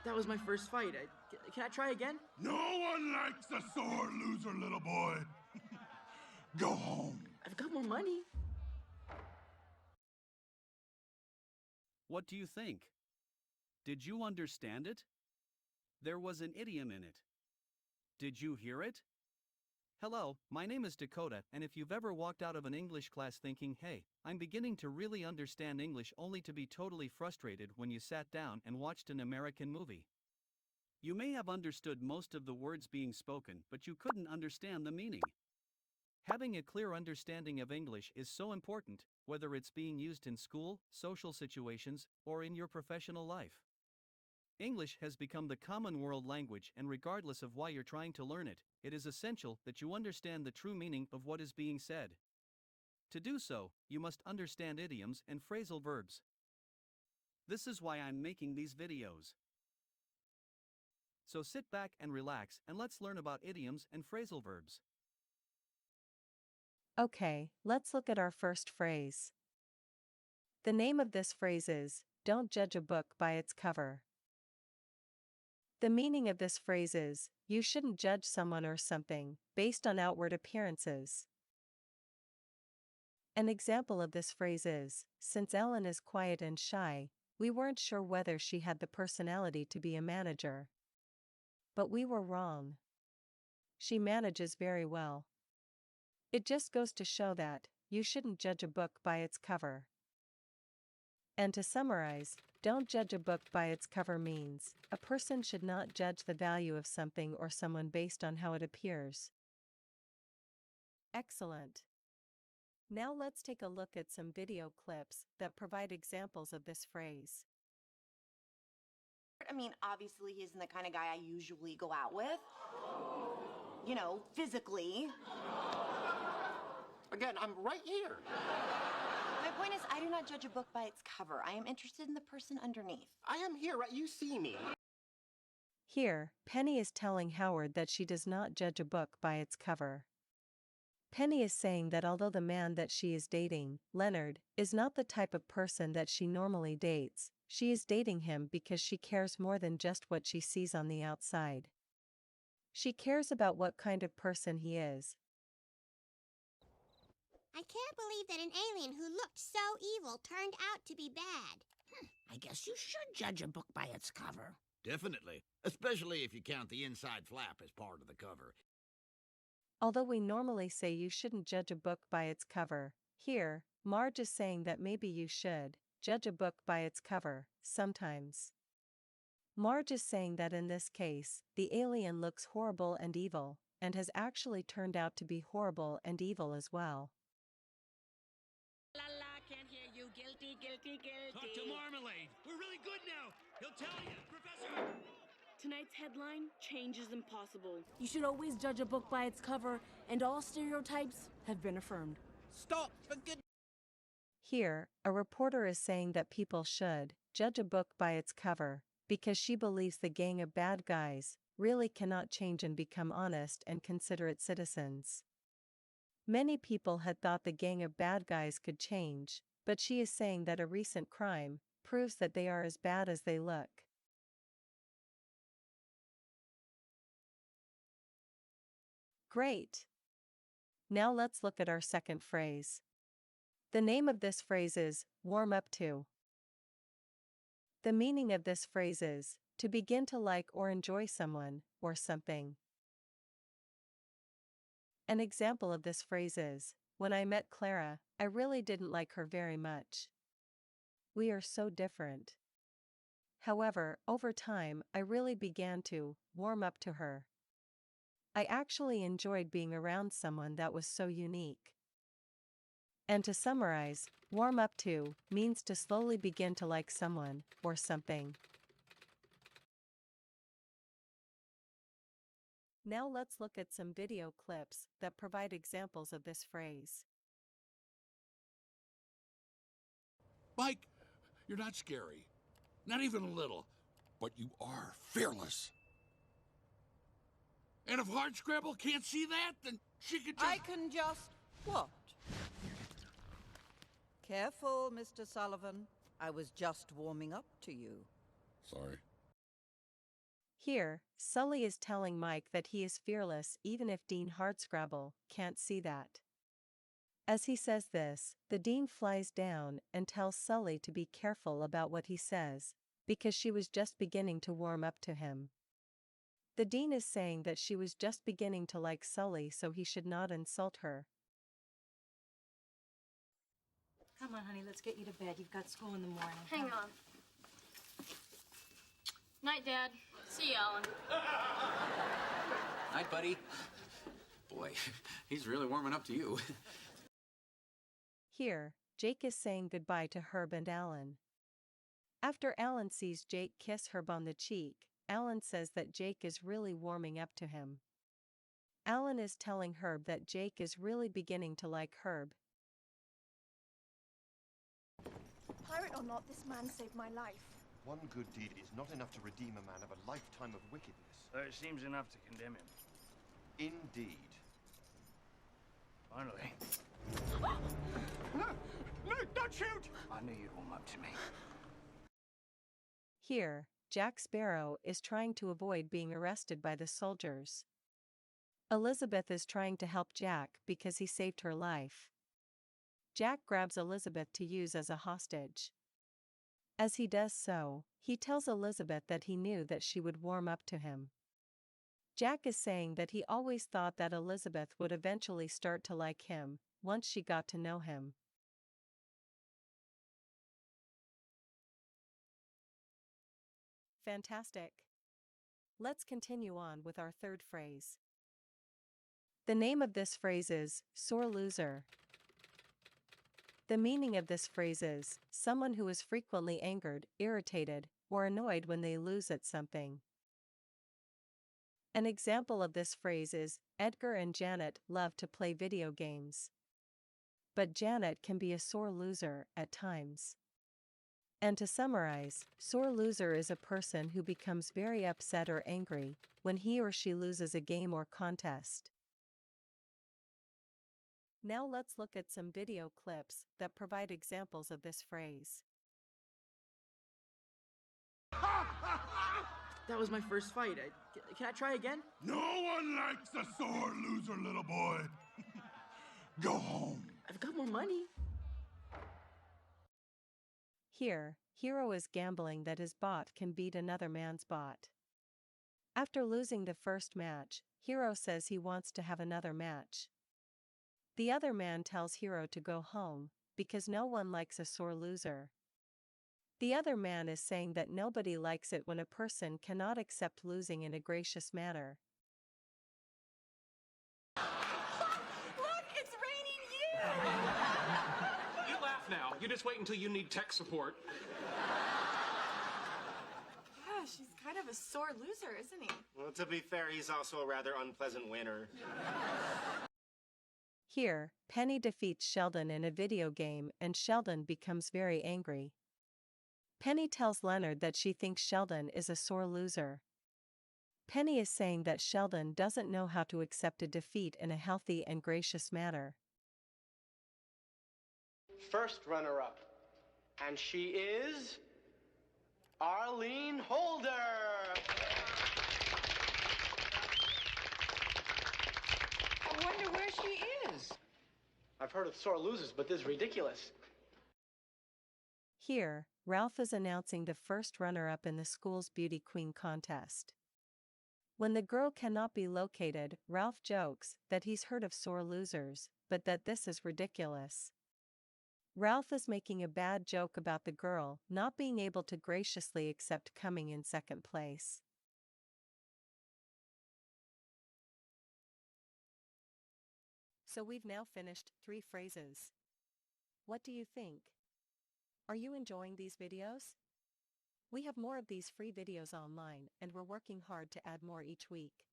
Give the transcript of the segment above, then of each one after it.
That was my first fight. Can I try again? No one likes a sore loser, little boy. Go home. I've got more money. What do you think? Did you understand it? There was an idiom in it. Did you hear it? Hello, my name is Dakota, and if you've ever walked out of an English class thinking, hey, I'm beginning to really understand English only to be totally frustrated when you sat down and watched an American movie. You may have understood most of the words being spoken, but you couldn't understand the meaning. Having a clear understanding of English is so important, whether it's being used in school, social situations, or in your professional life. English has become the common world language, and regardless of why you're trying to learn it, it is essential that you understand the true meaning of what is being said. To do so, you must understand idioms and phrasal verbs. This is why I'm making these videos. So sit back and relax, and let's learn about idioms and phrasal verbs. Okay, let's look at our first phrase. The name of this phrase is, "Don't judge a book by its cover." The meaning of this phrase is, you shouldn't judge someone or something based on outward appearances. An example of this phrase is, since Ellen is quiet and shy, we weren't sure whether she had the personality to be a manager. But we were wrong. She manages very well. It just goes to show that, you shouldn't judge a book by its cover. And to summarize, don't judge a book by its cover means, a person should not judge the value of something or someone based on how it appears. Excellent. Now let's take a look at some video clips that provide examples of this phrase. I mean, obviously, he isn't the kind of guy I usually go out with. You know, physically. Again, I'm right here. My point is, I do not judge a book by its cover. I am interested in the person underneath. I am here, right? You see me. Here, Penny is telling Howard that she does not judge a book by its cover. Penny is saying that although the man that she is dating, Leonard, is not the type of person that she normally dates, she is dating him because she cares more than just what she sees on the outside. She cares about what kind of person he is. I can't believe that an alien who looked so evil turned out to be bad. I guess you should judge a book by its cover. Definitely, especially if you count the inside flap as part of the cover. Although we normally say you shouldn't judge a book by its cover, here, Marge is saying that maybe you should judge a book by its cover, sometimes. Marge is saying that in this case, the alien looks horrible and evil, and has actually turned out to be horrible and evil as well. La la, can't hear you. Guilty, guilty, guilty. Talk to Marmalade. We're really good now. He'll tell you, Professor. Tonight's headline, change is impossible. You should always judge a book by its cover, and all stereotypes have been affirmed. Stop, for good. Here, a reporter is saying that people should judge a book by its cover, because she believes the gang of bad guys really cannot change and become honest and considerate citizens. Many people had thought the gang of bad guys could change, but she is saying that a recent crime proves that they are as bad as they look. Great! Now let's look at our second phrase. The name of this phrase is, warm up to. The meaning of this phrase is, to begin to like or enjoy someone, or something. An example of this phrase is, when I met Clara, I really didn't like her very much. We are so different. However, over time, I really began to warm up to her. I actually enjoyed being around someone that was so unique. And to summarize, warm up to means to slowly begin to like someone or something. Now let's look at some video clips that provide examples of this phrase. Mike, you're not scary. Not even a little. But you are fearless. And if Hardscrabble can't see that, then she could just... I can just... what? Careful, Mr. Sullivan. I was just warming up to you. Sorry. Here, Sully is telling Mike that he is fearless even if Dean Hardscrabble can't see that. As he says this, the Dean flies down and tells Sully to be careful about what he says, because she was just beginning to warm up to him. The Dean is saying that she was just beginning to like Sully, so he should not insult her. Come on, honey, let's get you to bed. You've got school in the morning. Hang on. Night, Dad. See you, Alan. Night, buddy. Boy, he's really warming up to you. Here, Jake is saying goodbye to Herb and Alan. After Alan sees Jake kiss Herb on the cheek, Alan says that Jake is really warming up to him. Alan is telling Herb that Jake is really beginning to like Herb. Pirate or not, this man saved my life. One good deed is not enough to redeem a man of a lifetime of wickedness. It seems enough to condemn him. Indeed. Finally. No, don't shoot! I knew you'd warm up to me. Here, Jack Sparrow is trying to avoid being arrested by the soldiers. Elizabeth is trying to help Jack because he saved her life. Jack grabs Elizabeth to use as a hostage. As he does so, he tells Elizabeth that he knew that she would warm up to him. Jack is saying that he always thought that Elizabeth would eventually start to like him once she got to know him. Fantastic. Let's continue on with our third phrase. The name of this phrase is sore loser. The meaning of this phrase is someone who is frequently angered, irritated, or annoyed when they lose at something. An example of this phrase is Edgar and Janet love to play video games. But Janet can be a sore loser at times. And to summarize, sore loser is a person who becomes very upset or angry when he or she loses a game or contest. Now let's look at some video clips that provide examples of this phrase. That was my first fight. Can I try again? No one likes a sore loser, little boy. Go home. I've got more money. Here, Hero is gambling that his bot can beat another man's bot. After losing the first match, Hero says he wants to have another match. The other man tells Hero to go home, because no one likes a sore loser. The other man is saying that nobody likes it when a person cannot accept losing in a gracious manner. Look, it's raining you! You laugh now. You just wait until you need tech support. Yeah, she's kind of a sore loser, isn't he? Well, to be fair, he's also a rather unpleasant winner. Here, Penny defeats Sheldon in a video game and Sheldon becomes very angry. Penny tells Leonard that she thinks Sheldon is a sore loser. Penny is saying that Sheldon doesn't know how to accept a defeat in a healthy and gracious manner. First runner-up, and she is Arlene Holder. I wonder where she is. I've heard of sore losers, but this is ridiculous. Here, Ralph is announcing the first runner-up in the school's beauty queen contest. When the girl cannot be located, Ralph jokes that he's heard of sore losers, but that this is ridiculous. Ralph is making a bad joke about the girl not being able to graciously accept coming in second place. So we've now finished 3 phrases. What do you think? Are you enjoying these videos? We have more of these free videos online, and we're working hard to add more each week.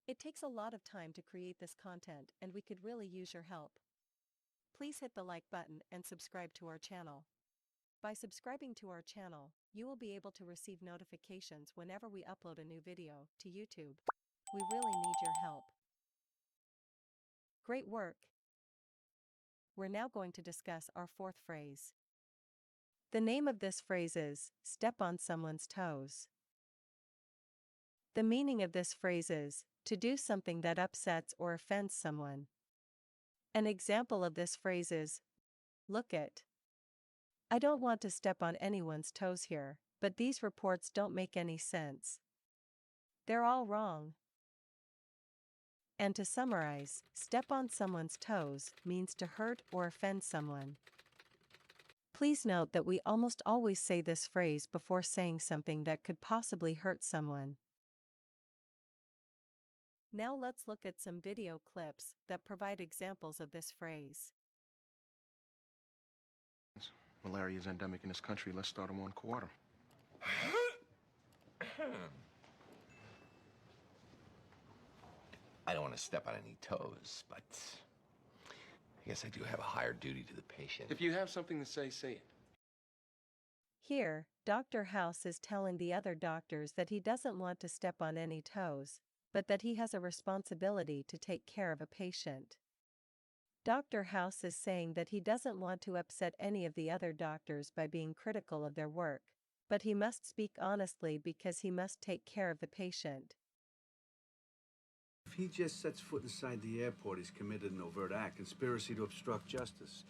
It takes a lot of time to create this content, and we could really use your help. Please hit the like button and subscribe to our channel. By subscribing to our channel, you will be able to receive notifications whenever we upload a new video to YouTube. We really need your help. Great work! We're now going to discuss our 4th phrase. The name of this phrase is step on someone's toes. The meaning of this phrase is to do something that upsets or offends someone. An example of this phrase is, look it. I don't want to step on anyone's toes here, but these reports don't make any sense. They're all wrong. And to summarize, step on someone's toes means to hurt or offend someone. Please note that we almost always say this phrase before saying something that could possibly hurt someone. Now let's look at some video clips that provide examples of this phrase. Malaria is endemic in this country. Let's start in one quarter. I don't want to step on any toes, but I guess I do have a higher duty to the patient. If you have something to say it. Here, Dr. House is telling the other doctors that he doesn't want to step on any toes, but that he has a responsibility to take care of a patient. Dr. House is saying that he doesn't want to upset any of the other doctors by being critical of their work, but he must speak honestly because he must take care of the patient. If he just sets foot inside the airport, he's committed an overt act, conspiracy to obstruct justice.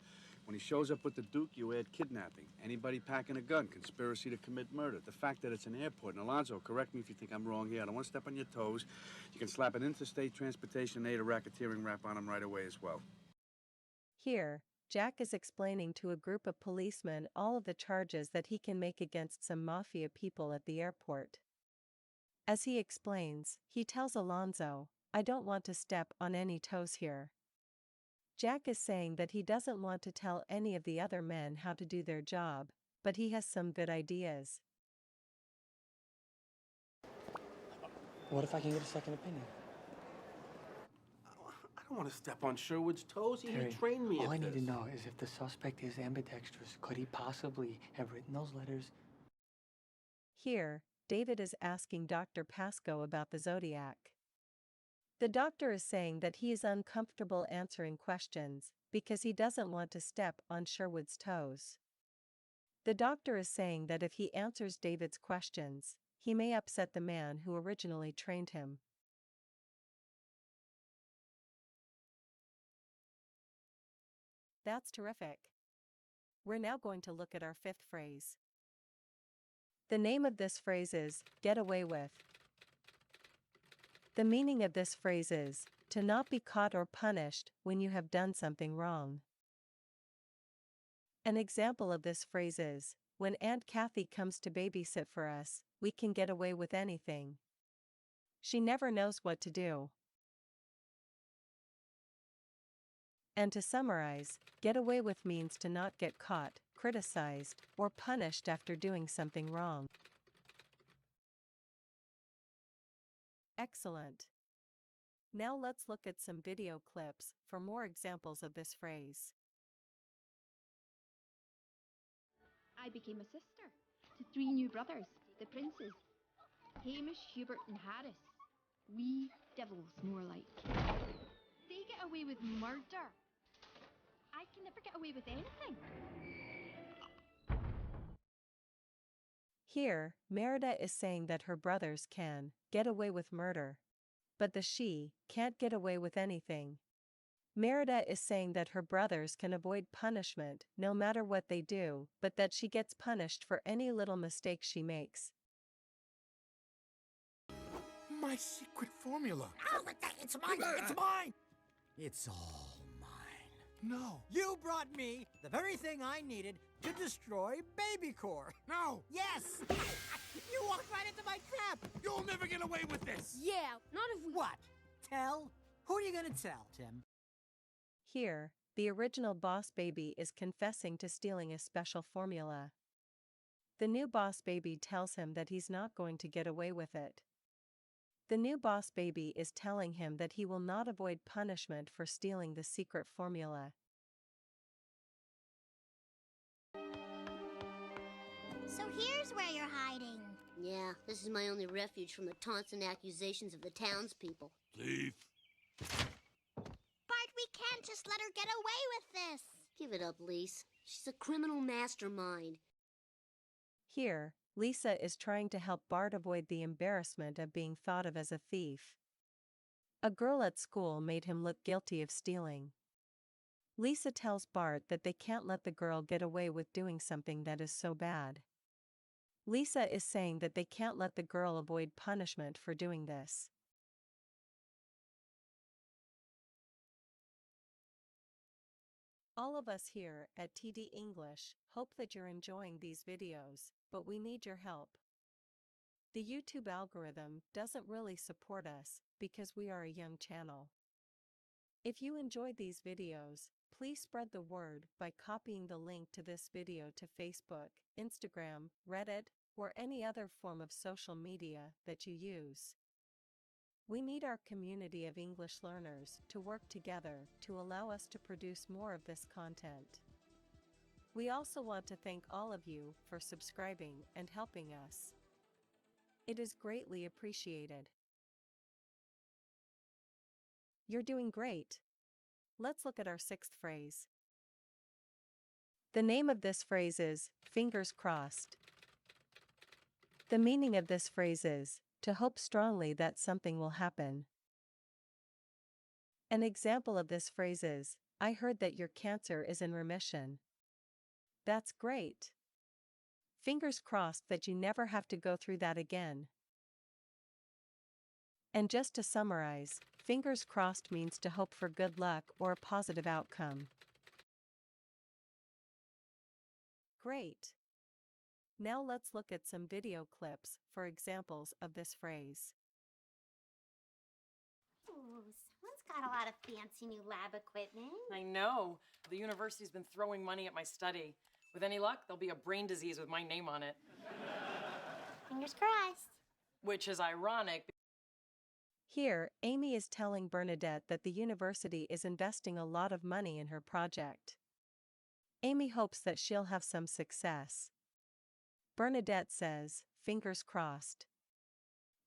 When he shows up with the Duke, you add kidnapping. Anybody packing a gun, conspiracy to commit murder. The fact that it's an airport, and Alonzo, correct me if you think I'm wrong here, I don't want to step on your toes. You can slap an interstate transportation aid or racketeering rap on him right away as well. Here, Jack is explaining to a group of policemen all of the charges that he can make against some mafia people at the airport. As he explains, he tells Alonzo, I don't want to step on any toes here. Jack is saying that he doesn't want to tell any of the other men how to do their job, but he has some good ideas. What if I can get a second opinion? I don't want to step on Sherwood's toes. He Terry, trained me all at I need this. to know is if the suspect is ambidextrous, could he possibly have written those letters? Here, David is asking Dr. Pascoe about the zodiac. The doctor is saying that he is uncomfortable answering questions because he doesn't want to step on Sherwood's toes. The doctor is saying that if he answers David's questions, he may upset the man who originally trained him. That's terrific. We're now going to look at our fifth phrase. The name of this phrase is, get away with. The meaning of this phrase is, to not be caught or punished when you have done something wrong. An example of this phrase is, when Aunt Kathy comes to babysit for us, we can get away with anything. She never knows what to do. And to summarize, get away with means to not get caught, criticized, or punished after doing something wrong. Excellent. Now let's look at some video clips for more examples of this phrase. I became a sister to 3 new brothers, the princes, Hamish, Hubert and Harris. Wee devils, more like. They get away with murder. I can never get away with anything. Here, Merida is saying that her brothers can get away with murder, but the she can't get away with anything. Merida is saying that her brothers can avoid punishment no matter what they do, but that she gets punished for any little mistake she makes. My secret formula. Oh, it's mine! It's mine! It's all mine. No. You brought me the very thing I needed to destroy Baby Core. No. Yes! You walked right into my trap! You'll never get away with this! Yeah, not if we... What? Tell? Who are you gonna tell, Tim? Here, the original Boss Baby is confessing to stealing a special formula. The new Boss Baby tells him that he's not going to get away with it. The new Boss Baby is telling him that he will not avoid punishment for stealing the secret formula. So here's where you're hiding. Yeah, this is my only refuge from the taunts and accusations of the townspeople. Thief. Bart, we can't just let her get away with this. Give it up, Lise. She's a criminal mastermind. Here, Lisa is trying to help Bart avoid the embarrassment of being thought of as a thief. A girl at school made him look guilty of stealing. Lisa tells Bart that they can't let the girl get away with doing something that is so bad. Lisa is saying that they can't let the girl avoid punishment for doing this. All of us here at TD English hope that you're enjoying these videos, but we need your help. The YouTube algorithm doesn't really support us because we are a young channel. If you enjoyed these videos, please spread the word by copying the link to this video to Facebook, Instagram, Reddit, or any other form of social media that you use. We need our community of English learners to work together to allow us to produce more of this content. We also want to thank all of you for subscribing and helping us. It is greatly appreciated. You're doing great. Let's look at our sixth phrase. The name of this phrase is fingers crossed. The meaning of this phrase is to hope strongly that something will happen. An example of this phrase is, I heard that your cancer is in remission. That's great. Fingers crossed that you never have to go through that again. And just to summarize, fingers crossed means to hope for good luck or a positive outcome. Great. Now let's look at some video clips for examples of this phrase. Ooh, someone's got a lot of fancy new lab equipment. I know. The university's been throwing money at my study. With any luck, there'll be a brain disease with my name on it. Fingers crossed. Which is ironic. Here, Amy is telling Bernadette that the university is investing a lot of money in her project. Amy hopes that she'll have some success. Bernadette says, fingers crossed.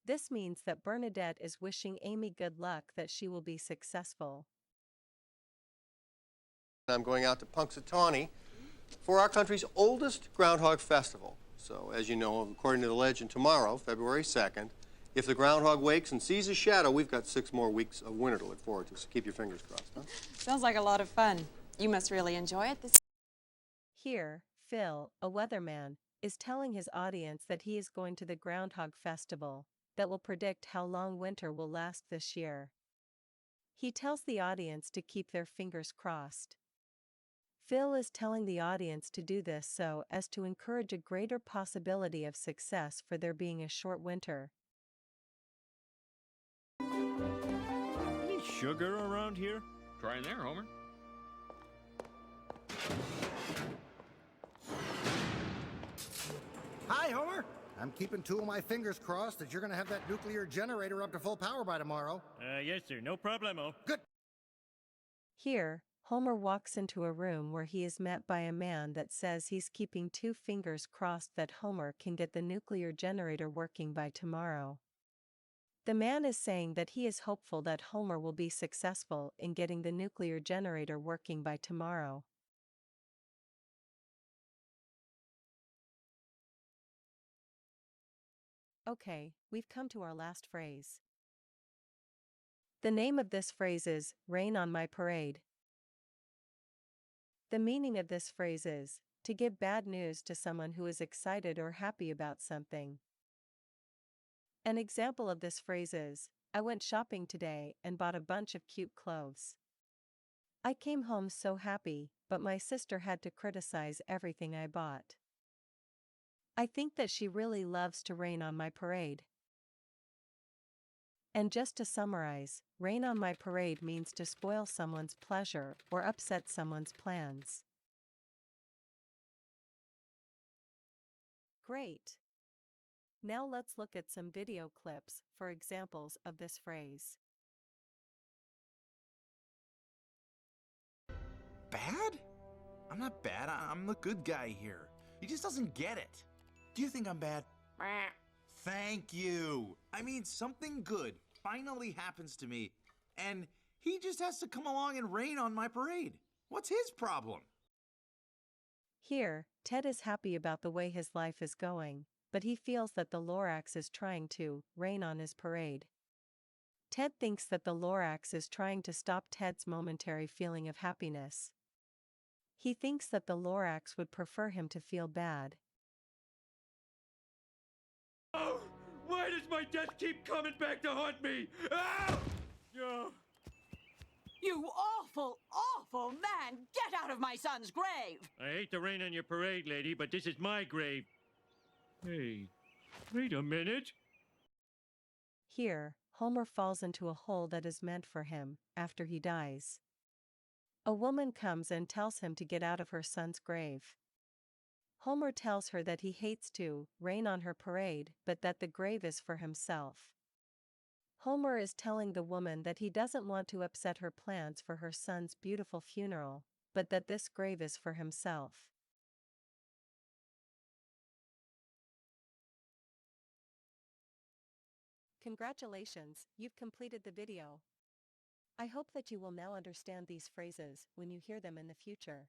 This means that Bernadette is wishing Amy good luck that she will be successful. I'm going out to Punxsutawney for our country's oldest groundhog festival. So, as you know, according to the legend, tomorrow, February 2nd, if the groundhog wakes and sees a shadow, we've got 6 more weeks of winter to look forward to, so keep your fingers crossed, huh? Sounds like a lot of fun. You must really enjoy it. Here, Phil, a weatherman, is telling his audience that he is going to the Groundhog Festival that will predict how long winter will last this year. He tells the audience to keep their fingers crossed. Phil is telling the audience to do this so as to encourage a greater possibility of success for there being a short winter. Any sugar around here? Try in there, Homer. Hi, Homer. I'm keeping 2 of my fingers crossed that you're going to have that nuclear generator up to full power by tomorrow. Yes, sir. No problemo. Good. Here, Homer walks into a room where he is met by a man that says he's keeping 2 fingers crossed that Homer can get the nuclear generator working by tomorrow. The man is saying that he is hopeful that Homer will be successful in getting the nuclear generator working by tomorrow. Okay, we've come to our last phrase. The name of this phrase is Rain on My Parade. The meaning of this phrase is to give bad news to someone who is excited or happy about something. An example of this phrase is, I went shopping today and bought a bunch of cute clothes. I came home so happy, but my sister had to criticize everything I bought. I think that she really loves to rain on my parade. And just to summarize, rain on my parade means to spoil someone's pleasure or upset someone's plans. Great! Now let's look at some video clips for examples of this phrase. Bad? I'm not bad. I'm the good guy here. He just doesn't get it. Do you think I'm bad? Thank you. I mean, something good finally happens to me, and he just has to come along and rain on my parade. What's his problem? Here, Ted is happy about the way his life is going. but he feels that the Lorax is trying to rain on his parade. Ted thinks that the Lorax is trying to stop Ted's momentary feeling of happiness. He thinks that the Lorax would prefer him to feel bad. Oh! Why does my death keep coming back to haunt me? Ah! Oh. You awful, awful man! Get out of my son's grave! I hate to rain on your parade, lady, but this is my grave. Hey, wait a minute. Here, Homer falls into a hole that is meant for him, after he dies. A woman comes and tells him to get out of her son's grave. Homer tells her that he hates to rain on her parade, but that the grave is for himself. Homer is telling the woman that he doesn't want to upset her plans for her son's beautiful funeral, but that this grave is for himself. Congratulations, you've completed the video. I hope that you will now understand these phrases when you hear them in the future.